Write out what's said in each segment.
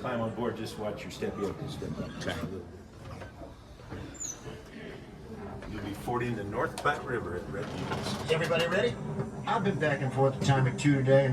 climb on board, just watch your step. You have to step up. Okay. You'll be fording the North Platte River at Red Buttes. Everybody ready? I've been back and forth a time or two today,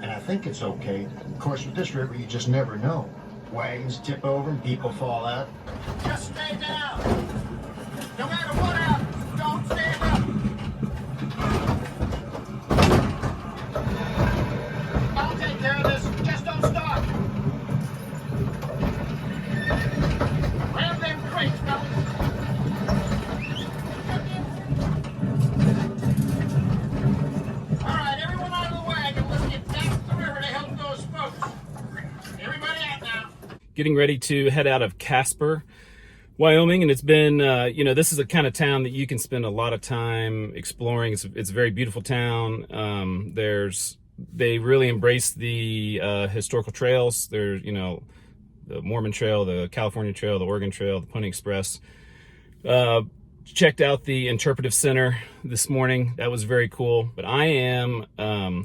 and I think it's okay. Of course, with this river, you just never know. Wagons tip over and people fall out. Just stay down. No matter what happens, don't stand up. I'll take care of this. Just don't stop. Grab them crates, fellas. All right, everyone out of the wagon. Let's get back to the river to help those folks. Everybody out now. Getting ready to head out of Casper, Wyoming, and it's been, this is a kind of town that you can spend a lot of time exploring. It's a very beautiful town. They really embrace the historical trails. There's, the Mormon Trail, the California Trail, the Oregon Trail, the Pony Express. Checked out the Interpretive Center this morning. That was very cool. But I am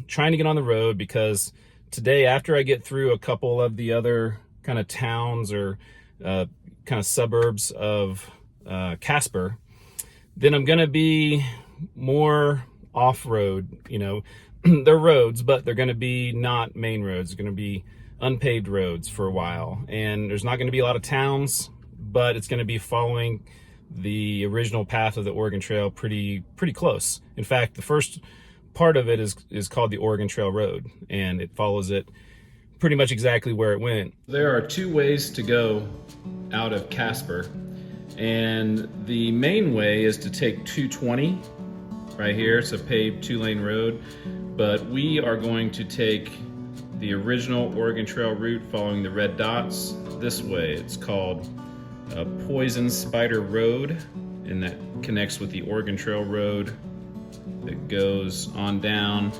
trying to get on the road because today, after I get through a couple of the other kind of towns or kind of suburbs of Casper, then I'm going to be more off-road. They're roads, but they're going to be not main roads. They're going to be unpaved roads for a while. And there's not going to be a lot of towns, but it's going to be following the original path of the Oregon Trail pretty close. In fact, the first part of it is called the Oregon Trail Road, and it follows it pretty much exactly where it went. There are two ways to go out of Casper, and the main way is to take 220 right here. It's a paved 2-lane road, but we are going to take the original Oregon Trail route following the red dots this way. It's called Poison Spider Road, and that connects with the Oregon Trail Road that goes on down.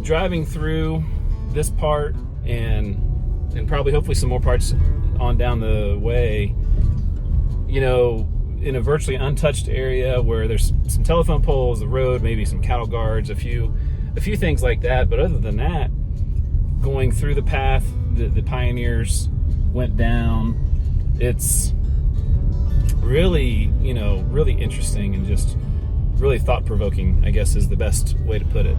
Driving through this part and probably hopefully some more parts on down the way, in a virtually untouched area where there's some telephone poles, the road, maybe some cattle guards, a few things like that. But other than that, going through the path that the pioneers went down, it's really, really interesting and just really thought-provoking, I guess is the best way to put it.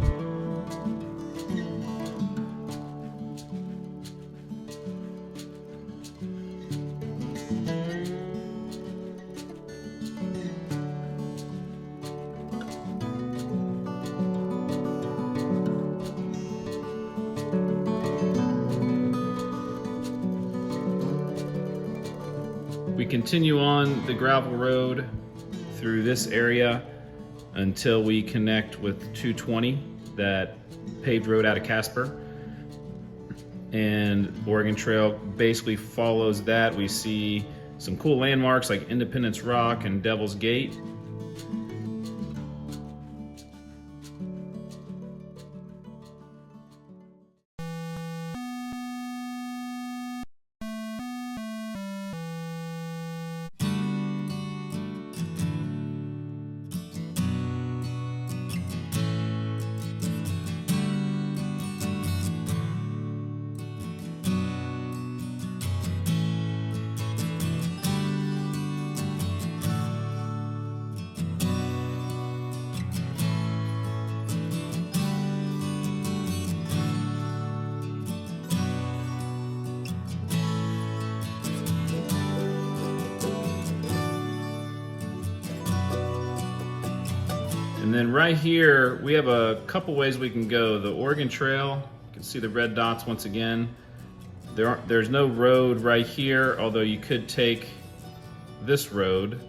We continue on the gravel road through this area until we connect with 220, that paved road out of Casper. And Oregon Trail basically follows that. We see some cool landmarks like Independence Rock and Devil's Gate. And then right here, we have a couple ways we can go. The Oregon Trail, you can see the red dots once again. There's no road right here, although you could take this road.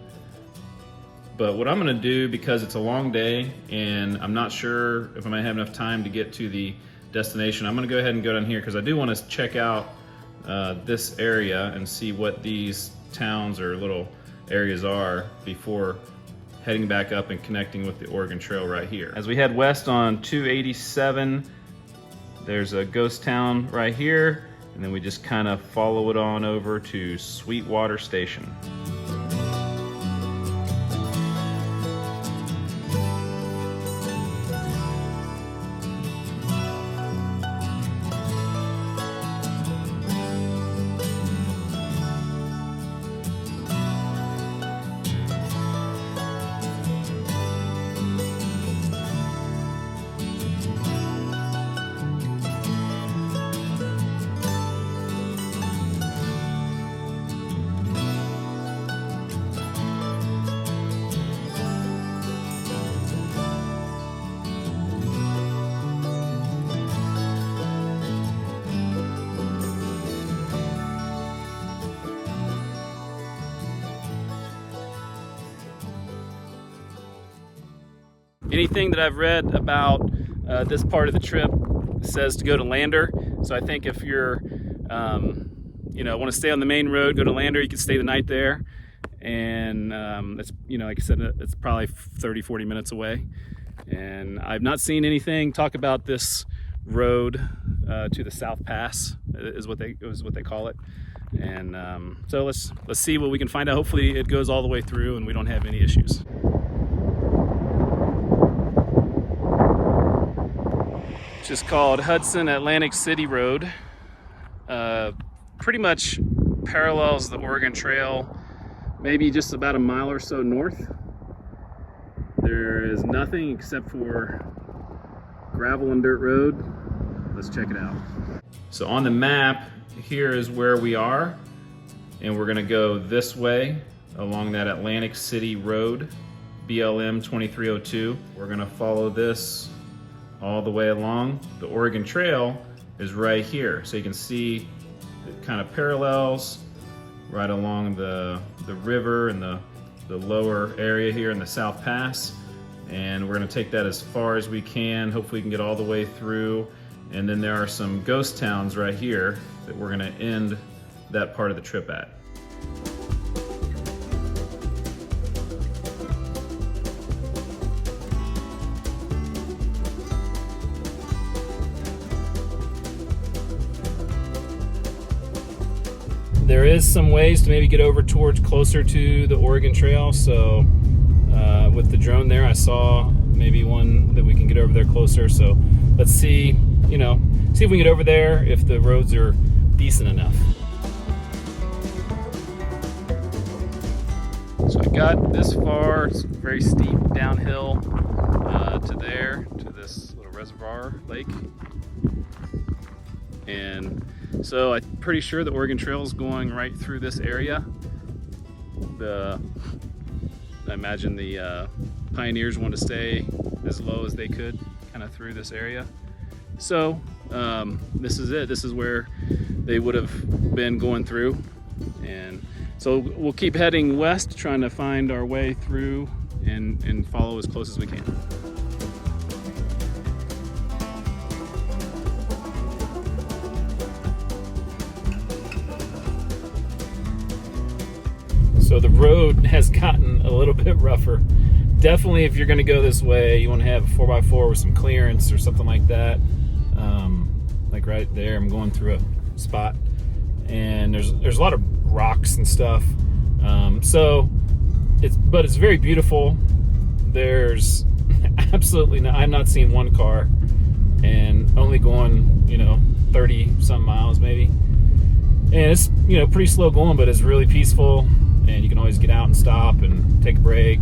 But what I'm gonna do, because it's a long day and I'm not sure if I might have enough time to get to the destination, I'm gonna go ahead and go down here because I do want to check out this area and see what these towns or little areas are before heading back up and connecting with the Oregon Trail right here. As we head west on 287, there's a ghost town right here, and then we just kind of follow it on over to Sweetwater Station. Anything that I've read about this part of the trip says to go to Lander. So I think if you're, you know, want to stay on the main road, go to Lander. You can stay the night there, and it's, you know, like I said, it's probably 30-40 minutes away. And I've not seen anything talk about this road to the South Pass is what they call it. And so let's see what we can find out. Hopefully it goes all the way through and we don't have any issues. Which is called Hudson Atlantic City Road. Pretty much parallels the Oregon Trail, maybe just about a mile or so north. There is nothing except for gravel and dirt road. Let's check it out. So on the map, here is where we are, and we're gonna go this way along that Atlantic City Road, BLM 2302. We're gonna follow this all the way along. The Oregon Trail is right here. So you can see it kind of parallels right along the river and the lower area here in the South Pass. And we're gonna take that as far as we can. Hopefully we can get all the way through. And then there are some ghost towns right here that we're gonna end that part of the trip at. There is some ways to maybe get over towards closer to the Oregon Trail. So with the drone there, I saw maybe one that we can get over there closer. So let's see, you know, see if we can get over there if the roads are decent enough. So I got this far. It's very steep downhill to there, to this little reservoir lake. And so I'm pretty sure the Oregon Trail is going right through this area. I imagine the pioneers want to stay as low as they could, kind of through this area. So this is it. This is where they would have been going through. And so we'll keep heading west, trying to find our way through and follow as close as we can. So the road has gotten a little bit rougher. Definitely if you're gonna go this way, you wanna have a 4x4 with some clearance or something like that. Like right there, I'm going through a spot and there's a lot of rocks and stuff. But it's very beautiful. There's absolutely no, I've not seen one car and only going, 30 some miles maybe. And it's, pretty slow going, but it's really peaceful. And you can always get out and stop and take a break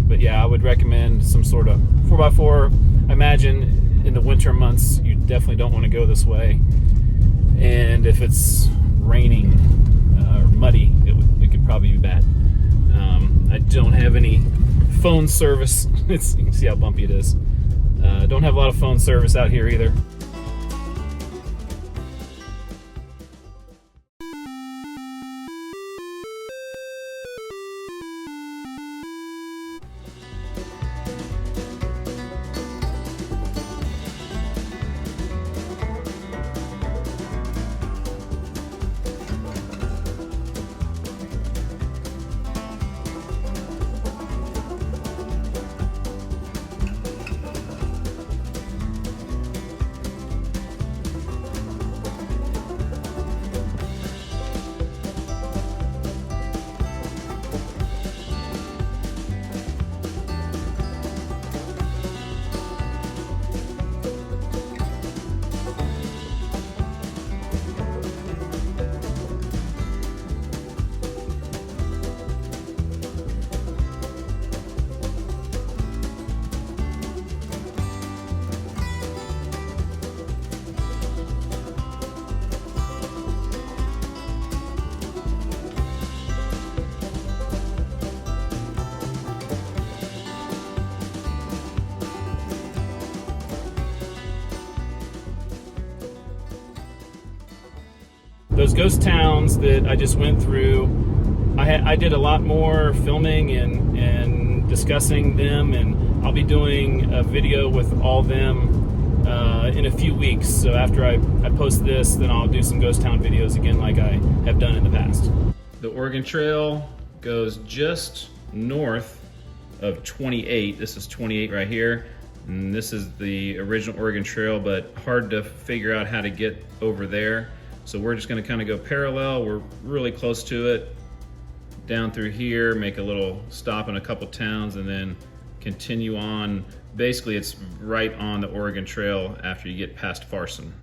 but yeah, I would recommend some sort of 4x4. I imagine in the winter months, you definitely don't want to go this way. And if it's raining or muddy, it could probably be bad. I don't have any phone service. You can see how bumpy it is. Don't have a lot of phone service out here either. Those ghost towns that I just went through, I did a lot more filming and discussing them, and I'll be doing a video with all them in a few weeks. So after I post this, then I'll do some ghost town videos again like I have done in the past. The Oregon Trail goes just north of 28. This is 28 right here. And this is the original Oregon Trail, but hard to figure out how to get over there. So we're just gonna kind of go parallel. We're really close to it. Down through here, make a little stop in a couple towns, and then continue on. Basically, it's right on the Oregon Trail after you get past Farson.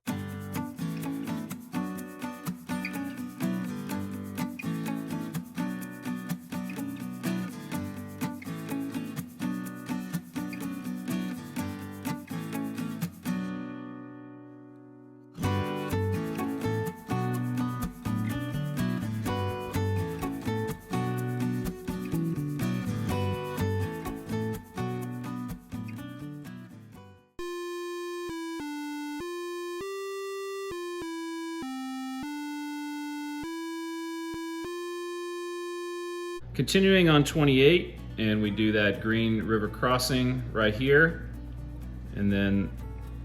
Continuing on 28, and we do that Green River crossing right here, and then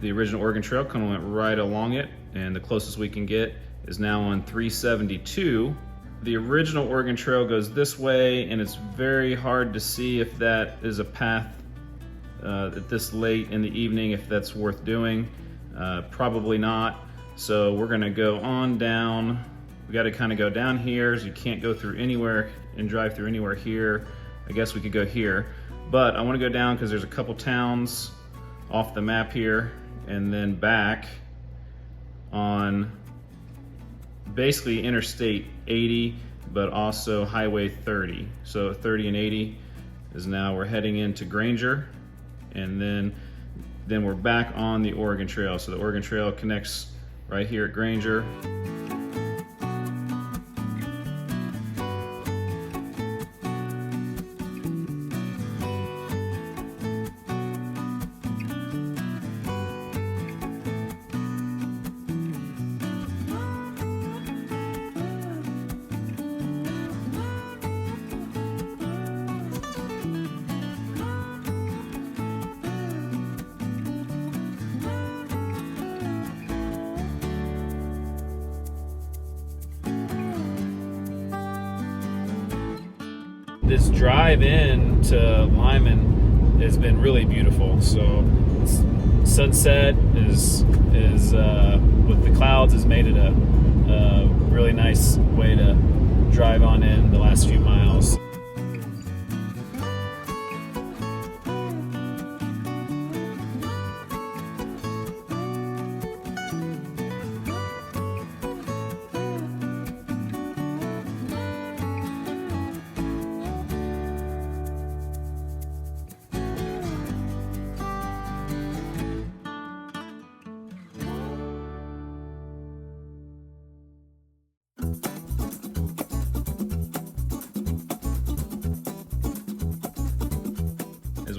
the original Oregon Trail kind of went right along it, and the closest we can get is now on 372. The original Oregon Trail goes this way, and it's very hard to see if that is a path at this late in the evening, if that's worth doing. Probably not. So we're gonna go on down. We got to kind of go down here, so you can't go through anywhere and drive through anywhere here. I guess we could go here, but I want to go down because there's a couple towns off the map here, and then back on basically Interstate 80, but also Highway 30. So 30 and 80 is now we're heading into Granger, and then we're back on the Oregon Trail. So the Oregon Trail connects right here at Granger. This drive in to Lyman has been really beautiful. So sunset is with the clouds has made it a really nice way to drive on in the last few miles.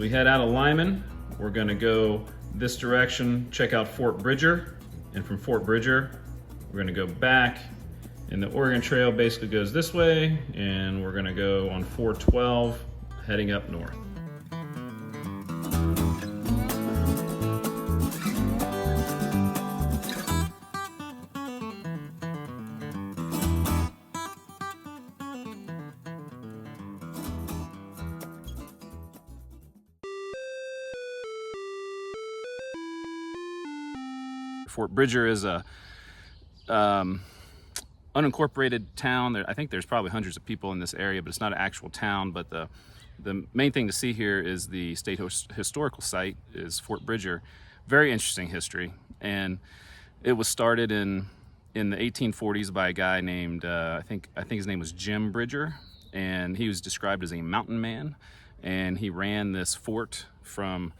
we head out of Lyman, we're gonna go this direction, check out Fort Bridger, and from Fort Bridger, we're gonna go back, and the Oregon Trail basically goes this way, and we're gonna go on 412, heading up north. Fort Bridger is a unincorporated town. I think there's probably hundreds of people in this area, but it's not an actual town. But the main thing to see here is the state historical site is Fort Bridger. Very interesting history, and it was started in the 1840s by a guy named I think his name was Jim Bridger, and he was described as a mountain man, and he ran this fort from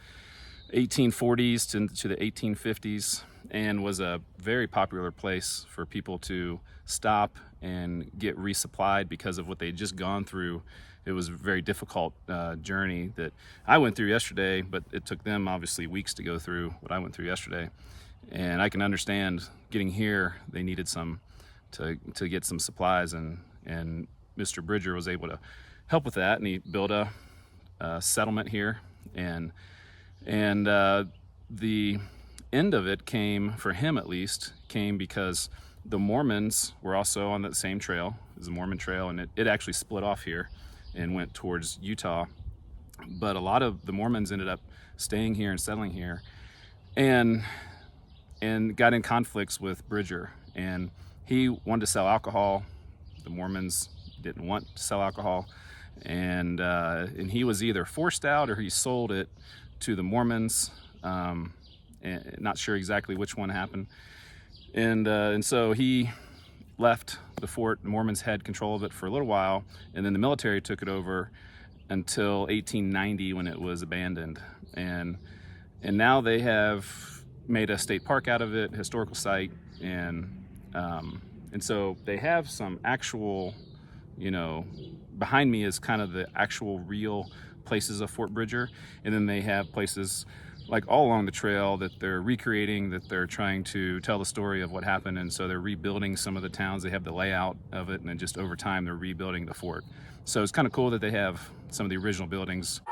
1840s to the 1850s, and was a very popular place for people to stop and get resupplied because of what they'd just gone through. It was a very difficult journey that I went through yesterday, but it took them obviously weeks to go through what I went through yesterday. And I can understand getting here, they needed some to get some supplies, and Mr. Bridger was able to help with that, and he built a settlement here, and the end of it came, for him at least, came because the Mormons were also on that same trail. It was the Mormon trail, and it actually split off here and went towards Utah. But a lot of the Mormons ended up staying here and settling here, and got in conflicts with Bridger. And he wanted to sell alcohol. The Mormons didn't want to sell alcohol, and he was either forced out or he sold it to the Mormons. And not sure exactly which one happened, and so he left the fort. The Mormons had control of it for a little while, and then the military took it over until 1890 when it was abandoned, and now they have made a state park out of it, historical site, and so they have some actual, behind me is kind of the actual real places of Fort Bridger, and then they have places like all along the trail that they're recreating, that they're trying to tell the story of what happened. And so they're rebuilding some of the towns. They have the layout of it, and then just over time they're rebuilding the fort. So it's kind of cool that they have some of the original buildings.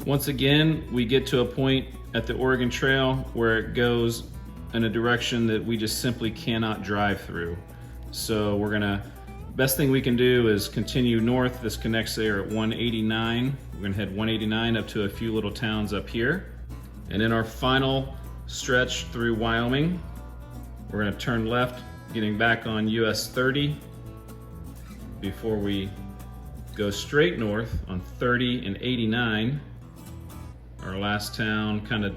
Once again, we get to a point at the Oregon Trail where it goes in a direction that we just simply cannot drive through. So best thing we can do is continue north. This connects there at 189. We're gonna head 189 up to a few little towns up here. And in our final stretch through Wyoming, we're gonna turn left, getting back on US 30 before we go straight north on 30 and 89. Our last town, kind of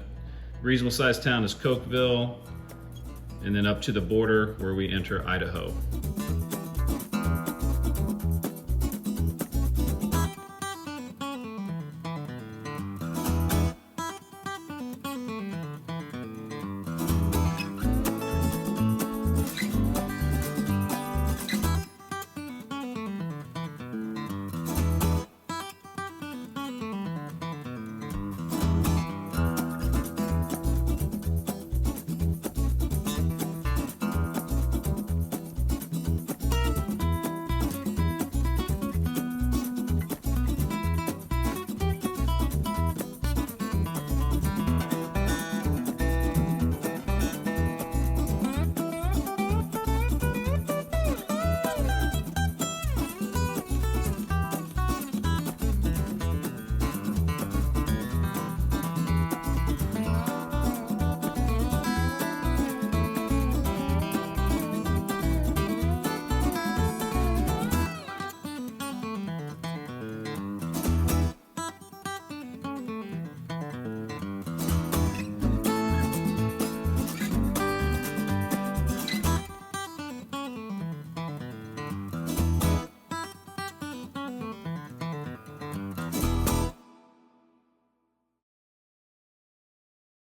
reasonable sized town, is Cokeville, and then up to the border where we enter Idaho.